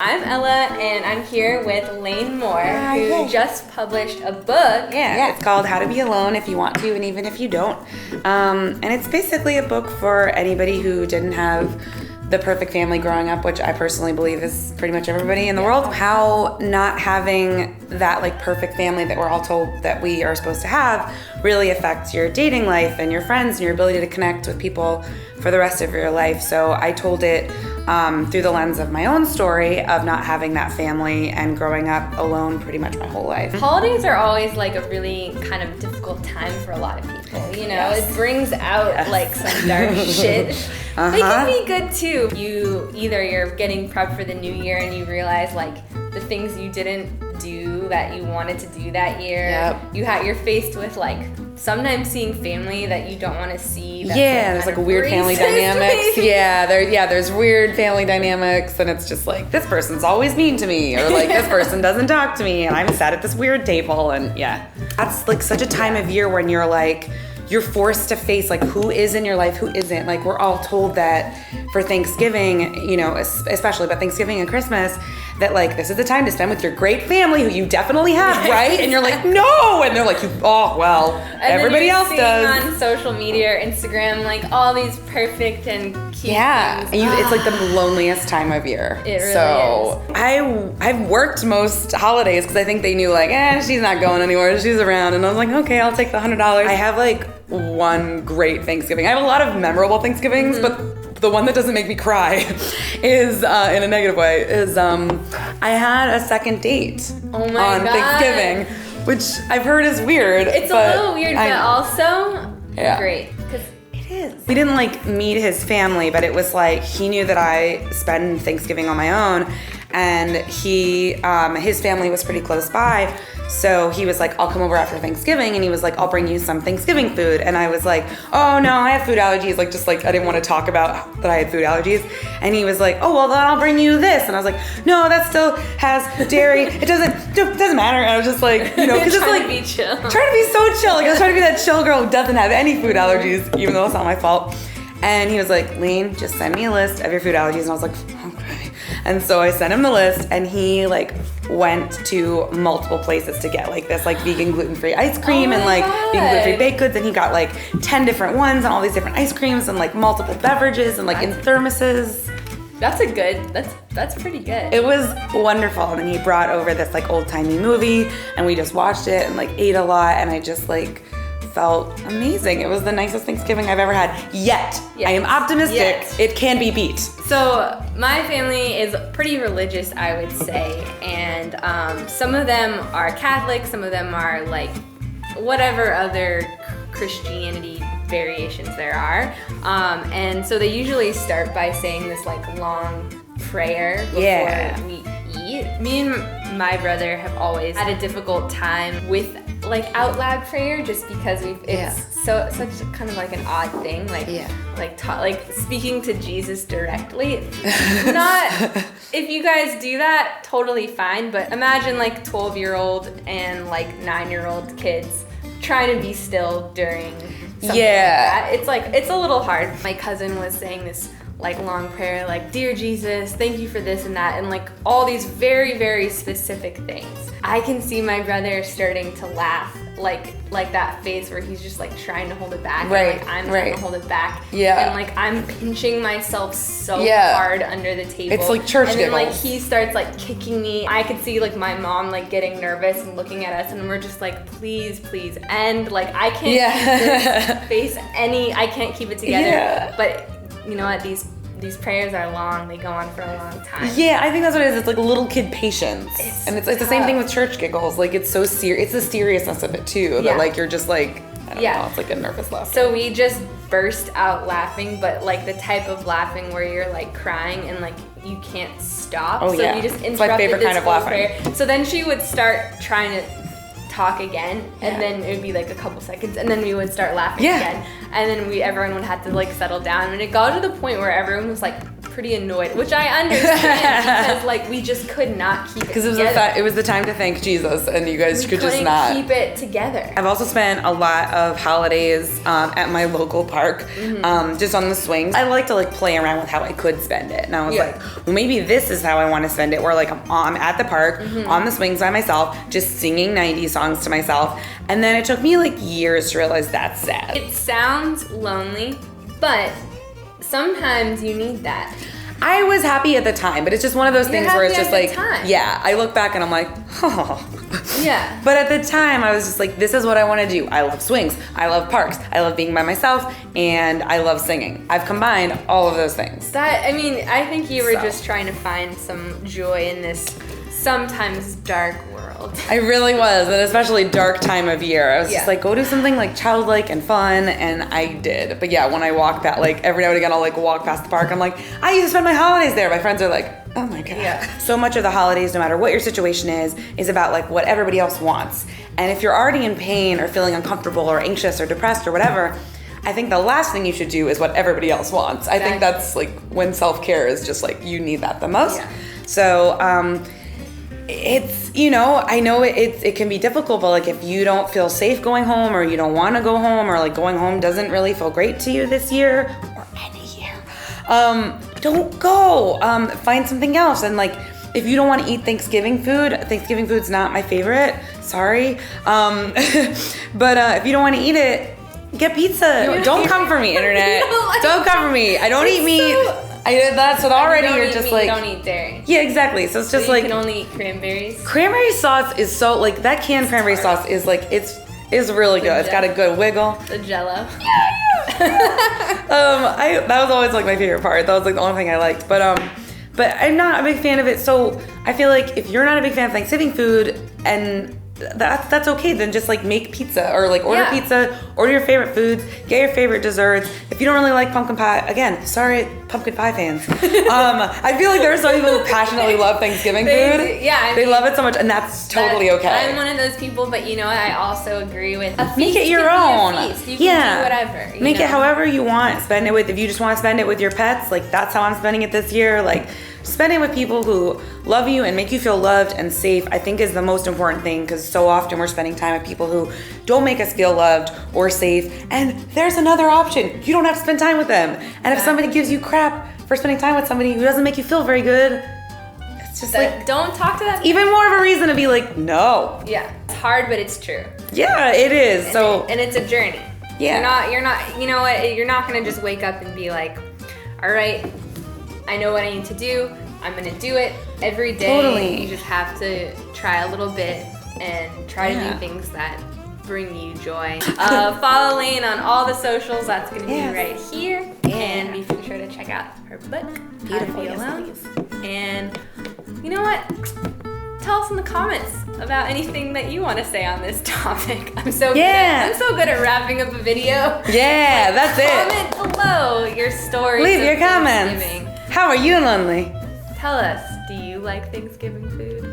I'm Ella, and I'm here with Lane Moore, who just published a book. Yeah, it's called How to Be Alone If You Want to and Even If You Don't. And it's basically a book for anybody who didn't have the perfect family growing up, which I personally believe is pretty much everybody in the world. How not having that perfect family that we're all told that we are supposed to have really affects your dating life and your friends and your ability to connect with people for the rest of your life. So I told it through the lens of my own story of not having that family and growing up alone pretty much my whole life. Holidays are always a really kind of difficult time for a lot of people, It brings out some dark shit. But it can be good too. You're getting prepped for the new year and you realize the things you didn't do that you wanted to do that year. Yep. You're faced with sometimes seeing family that you don't want to see. That's there's weird family dynamics. There's weird family dynamics, and it's just this person's always mean to me, or this person doesn't talk to me, and I'm sat at this weird table, and that's such a time of year when you're forced to face who is in your life, who isn't. We're all told that for Thanksgiving, especially, but Thanksgiving and Christmas, that this is the time to spend with your great family who you definitely have, right? And you're no, and they're everybody else does. On social media or Instagram, all these perfect and cute things. It's the loneliest time of year. It really is. I've worked most holidays because I think they knew she's not going anywhere, she's around, and I was okay, I'll take the $100. I have one great Thanksgiving. I have a lot of memorable Thanksgivings, but the one that doesn't make me cry is, in a negative way, is I had a second date on Thanksgiving, which I've heard is weird. It's a little weird, but also great. It is. We didn't meet his family, but it was he knew that I spend Thanksgiving on my own, and his family was pretty close by. So he was I'll come over after Thanksgiving, and he was I'll bring you some Thanksgiving food. And I was oh no, I have food allergies. I didn't want to talk about that I had food allergies. And he was oh, well then I'll bring you this. And I was no, that still has dairy. It doesn't matter. And I was just cause trying to be chill. Trying to be so chill. I was trying to be that chill girl who doesn't have any food allergies, even though it's not my fault. And he was Lane, just send me a list of your food allergies. And I was okay. And so I sent him the list, and he went to multiple places to get this vegan gluten-free ice cream and vegan gluten-free baked goods, and he got 10 different ones and all these different ice creams and multiple beverages and in thermoses. That's pretty good. It was wonderful. And then he brought over this old-timey movie, and we just watched it and ate a lot, and I just felt amazing. It was the nicest Thanksgiving I've ever had yet. Yes. I am optimistic it can be beat. So my family is pretty religious, I would say, and some of them are Catholic, some of them are whatever other Christianity variations there are, and so they usually start by saying this long prayer before we eat. Me and my brother have always had a difficult time with out loud prayer, just because it's such kind of an odd thing, speaking to Jesus directly. Not if you guys do that, totally fine, but imagine 12-year-old and 9-year-old kids trying to be still during something like that. It's a little hard. My cousin was saying this long prayer, dear Jesus, thank you for this and that, and all these very, very specific things. I can see my brother starting to laugh, like that face where he's just trying to hold it back, right? And, I'm trying to hold it back, and I'm pinching myself so hard under the table. It's church and then giggles. He starts kicking me. I could see my mom getting nervous and looking at us, and we're just please end. I can't keep this face I can't keep it together. But you know what? These prayers are long. They go on for a long time. Yeah, I think that's what it is. It's little kid patience. It's the same thing with church giggles. It's so serious. It's the seriousness of it too. That you're just I don't know. It's a nervous laugh. So we just burst out laughing, but the type of laughing where you're crying and you can't stop. Oh, so we just interrupted it's my favorite kind of laughing. Prayer. So then she would start trying to talk again, and then it would be a couple seconds, and then we would start laughing again, and then everyone would have to settle down, and it got to the point where everyone was pretty annoyed, which I understand because like we just could not keep it Because together. it was the time to thank Jesus, and you guys could just not keep it together. I've also spent a lot of holidays at my local park, just on the swings. I like to like play around with how I could spend it, and I was like, well, maybe this is how I want to spend it. Where like I'm at the park on the swings by myself, just singing 90s songs to myself, and then it took me like years to realize that's sad. It sounds lonely, but sometimes you need that. I was happy at the time, but it's just one of those things where it's just like, time. I look back and I'm like, oh. Yeah. But at the time, I was just like, this is what I want to do. I love swings. I love parks. I love being by myself. And I love singing. I've combined all of those things. I think you were just trying to find some joy in this sometimes dark world. I really was, and especially dark time of year. I was just like, go do something like childlike and fun, and I did. But yeah, when I walk back, like every now and again, I'll like walk past the park. I'm like, I used to spend my holidays there. My friends are like, oh my God. Yeah. So much of the holidays, no matter what your situation is about like what everybody else wants. And if you're already in pain or feeling uncomfortable or anxious or depressed or whatever, I think the last thing you should do is what everybody else wants. I think that's like when self-care is just like, you need that the most. Yeah. So, it's, I know it can be difficult, but like if you don't feel safe going home, or you don't want to go home, or like going home doesn't really feel great to you this year or any year, don't go. Find something else. And like, if you don't want to eat Thanksgiving food's not my favorite. Sorry. But if you don't want to eat it, get pizza. Don't come for me, internet. Don't come for me. I don't eat meat. That's what already you're just like. You don't eat dairy. Yeah, exactly. So it's just so like. You can only eat cranberries. Cranberry sauce is so like that canned cranberry sauce is like it's really good. It's got a good wiggle. The Jello. That was always like my favorite part. That was like the only thing I liked. But I'm not a big fan of it. So I feel like if you're not a big fan of Thanksgiving food, and that's okay, then just like make pizza or like order pizza, order your favorite foods, get your favorite desserts. If you don't really like pumpkin pie, again, sorry, pumpkin pie fans. I feel like there are some people who passionately love Thanksgiving food. Yeah, they love it so much, and that's totally okay. I'm one of those people, but I also agree with make it your own. You can do whatever. Make it however you want. Spend it with, if you just want to spend it with your pets, like that's how I'm spending it this year. Like spend it with people who love you and make you feel loved and safe, I think is the most important thing, because so often we're spending time with people who don't make us feel loved or safe. And there's another option. You don't have to spend time with them. And if somebody gives you crap for spending time with somebody who doesn't make you feel very good, it's just like, don't talk to them. Even more of a reason to be like, no. Yeah, it's hard, but it's true. Yeah, it is. And it's a journey. Yeah. You're not, you know what? You're not gonna just wake up and be like, all right, I know what I need to do. I'm gonna do it every day. Totally. You just have to try a little bit and try to do things that bring you joy. Follow Lane on all the socials. That's gonna be right here. And be sure to check out her book, Beautiful. How to Be Alone. And you know what? Tell us in the comments about anything that you want to say on this topic. I'm so good at wrapping up a video. Yeah, that's it. Comment below your stories. Leave your comments. How are you lonely? Tell us, do you like Thanksgiving food?